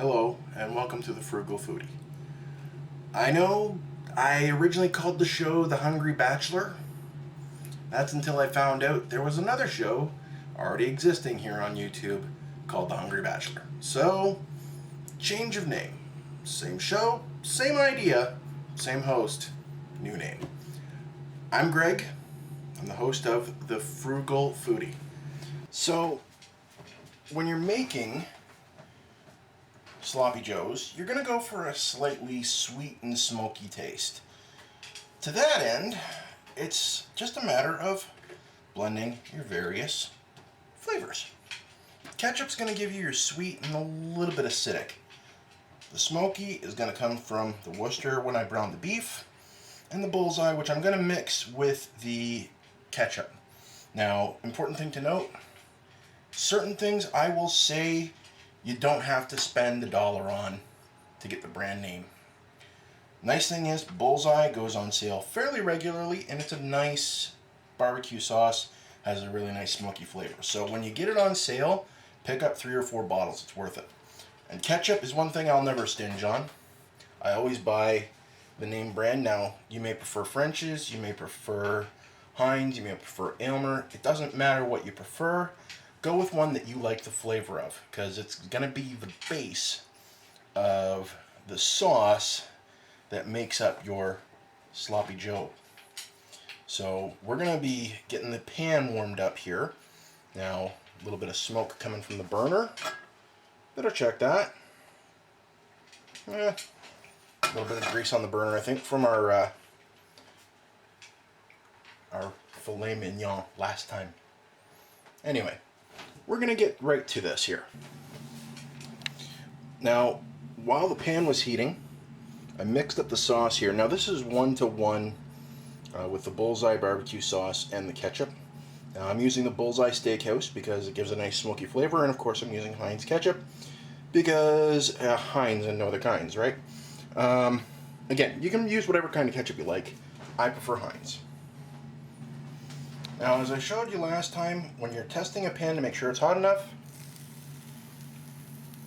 Hello, and welcome to the Frugal Foodie. I know I originally called the show The Hungry Bachelor. That's until I found out there was another show already existing here on YouTube called The Hungry Bachelor. So, change of name. Same show, same idea, same host, new name. I'm Greg. I'm the host of the Frugal Foodie. So, when you're making Sloppy Joes, you're going to go for a slightly sweet and smoky taste. To that end, it's just a matter of blending your various flavors. Ketchup's going to give you your sweet and a little bit acidic. The smoky is going to come from the Worcester when I brown the beef, and the bullseye, which I'm going to mix with the ketchup. Now, important thing to note, certain things I will say you don't have to spend $1 on to get the brand name. Nice thing is, Bullseye goes on sale fairly regularly, and it's a nice barbecue sauce, has a really nice smoky flavor. So when you get it on sale, pick up 3 or 4 bottles, it's worth it. And ketchup is one thing I'll never stinge on. I always buy the name brand. Now, you may prefer French's, you may prefer Heinz, you may prefer Aylmer. It doesn't matter what you prefer. Go with one that you like the flavor of, because it's going to be the base of the sauce that makes up your Sloppy Joe. So we're going to be getting the pan warmed up here. Now, a little bit of smoke coming from the burner. Better check that. A little bit of grease on the burner, I think, from our filet mignon last time. Anyway, we're going to get right to this here. Now, while the pan was heating, I mixed up the sauce here. Now, this is 1-to-1 with the Bullseye barbecue sauce and the ketchup. Now, I'm using the Bullseye Steakhouse because it gives a nice smoky flavor, and of course I'm using Heinz ketchup because Heinz and no other kinds, right? Again, you can use whatever kind of ketchup you like. I prefer Heinz. Now, as I showed you last time, when you're testing a pan to make sure it's hot enough,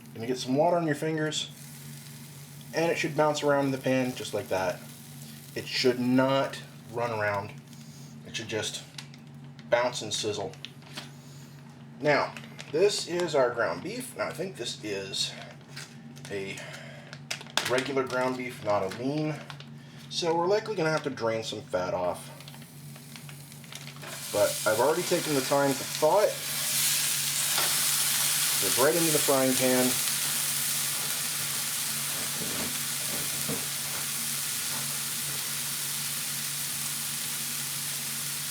you're going to get some water on your fingers, and it should bounce around in the pan just like that. It should not run around. It should just bounce and sizzle. Now, this is our ground beef. Now, I think this is a regular ground beef, not a lean. So we're likely going to have to drain some fat off. But I've already taken the time to thaw it. Goes right into the frying pan.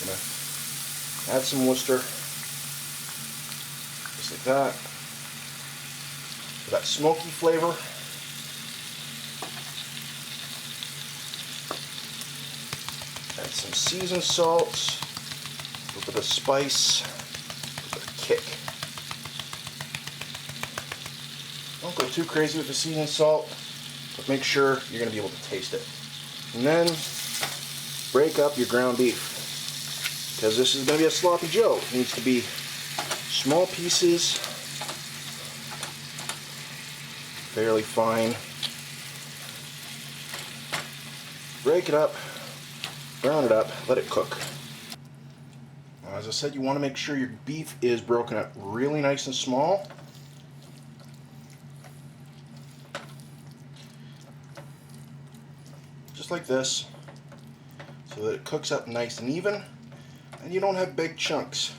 Gonna add some Worcester, just like that. For that smoky flavor. Add some seasoned salt. A little bit of spice, a little bit of kick. Don't go too crazy with the seasoned salt, but make sure you're going to be able to taste it. And then break up your ground beef, because this is going to be a Sloppy Joe. It needs to be small pieces, fairly fine. Break it up, brown it up, let it cook. As I said, you want to make sure your beef is broken up really nice and small. Just like this, so that it cooks up nice and even, and you don't have big chunks,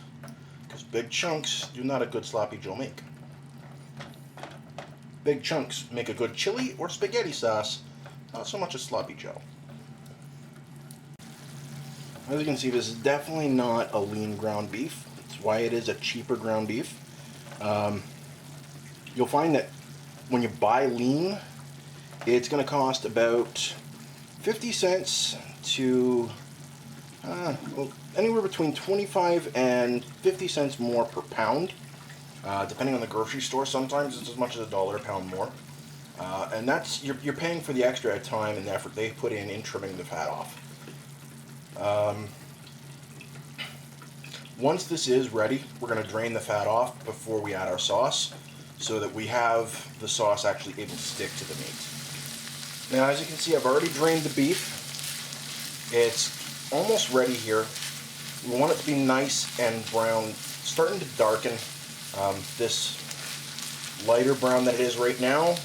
because big chunks do not a good Sloppy Joe make. Big chunks make a good chili or spaghetti sauce, not so much a Sloppy Joe. As you can see, this is definitely not a lean ground beef. That's why it is a cheaper ground beef. You'll find that when you buy lean, it's going to cost about 50 cents to anywhere between 25 and 50 cents more per pound. Depending on the grocery store, sometimes it's as much as $1 a pound more. And that's you're paying for the extra time and effort they put in trimming the fat off. Once this is ready, we're going to drain the fat off before we add our sauce. so that we have the sauce actually able to stick to the meat. Now, as you can see, I've already drained the beef. It's almost ready here. We want it to be nice and brown, starting to darken. This lighter brown that it is right now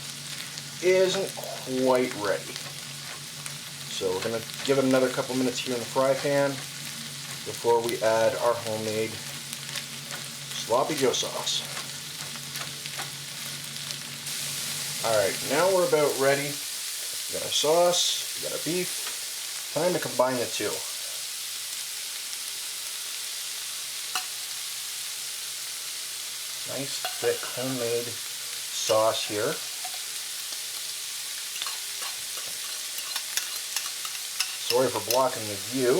isn't quite ready. So we're going to give it another couple minutes here in the fry pan before we add our homemade Sloppy Joe sauce. Alright, now we're about ready. We got our sauce, we got our beef. Time to combine the two. Nice thick homemade sauce here. Sorry for blocking the view.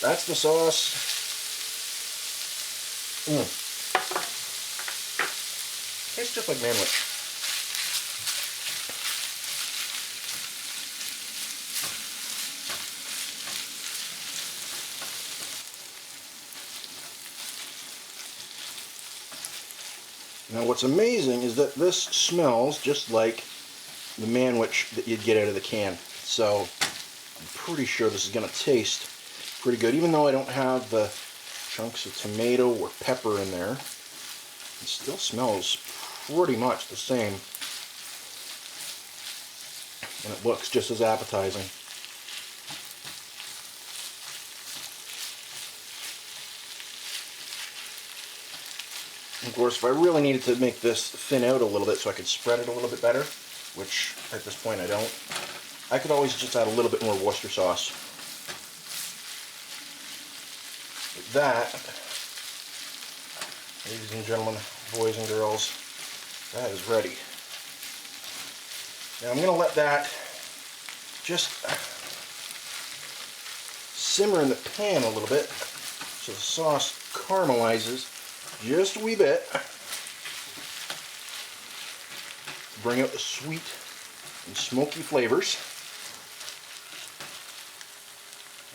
That's the sauce. Tastes just like manwich. Now what's amazing is that this smells just like the manwich that you'd get out of the can. So I'm pretty sure this is going to taste pretty good, even though I don't have the chunks of tomato or pepper in there. It still smells pretty much the same, and it looks just as appetizing. Of course, if I really needed to make this thin out a little bit so I could spread it a little bit better, which at this point I don't, I could always just add a little bit more Worcester sauce. But that, ladies and gentlemen, boys and girls, that is ready. Now I'm going to let that just simmer in the pan a little bit so the sauce caramelizes just a wee bit. Bring out the sweet and smoky flavors.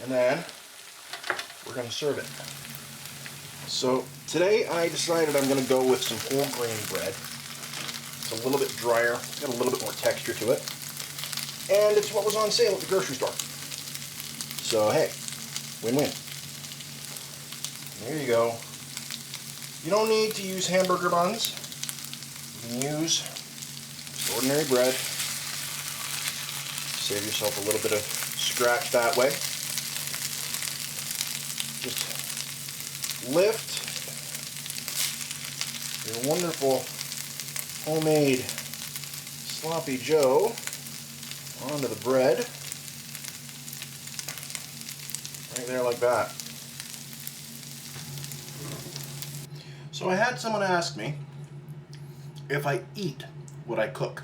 And then we're going to serve it. So today I decided I'm going to go with some whole grain bread. It's a little bit drier, got a little bit more texture to it. And it's what was on sale at the grocery store. So hey, win-win. There you go. You don't need to use hamburger buns. You can use just ordinary bread. Save yourself a little bit of scratch that way. Just lift your wonderful homemade Sloppy Joe onto the bread. Right there like that. So I had someone ask me if I eat what I cook.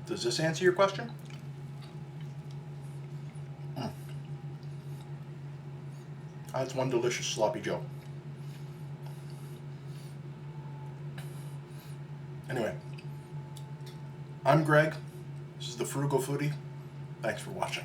Does this answer your question? That's one delicious Sloppy Joe. Anyway, I'm Greg. This is the Frugal Foodie. Thanks for watching.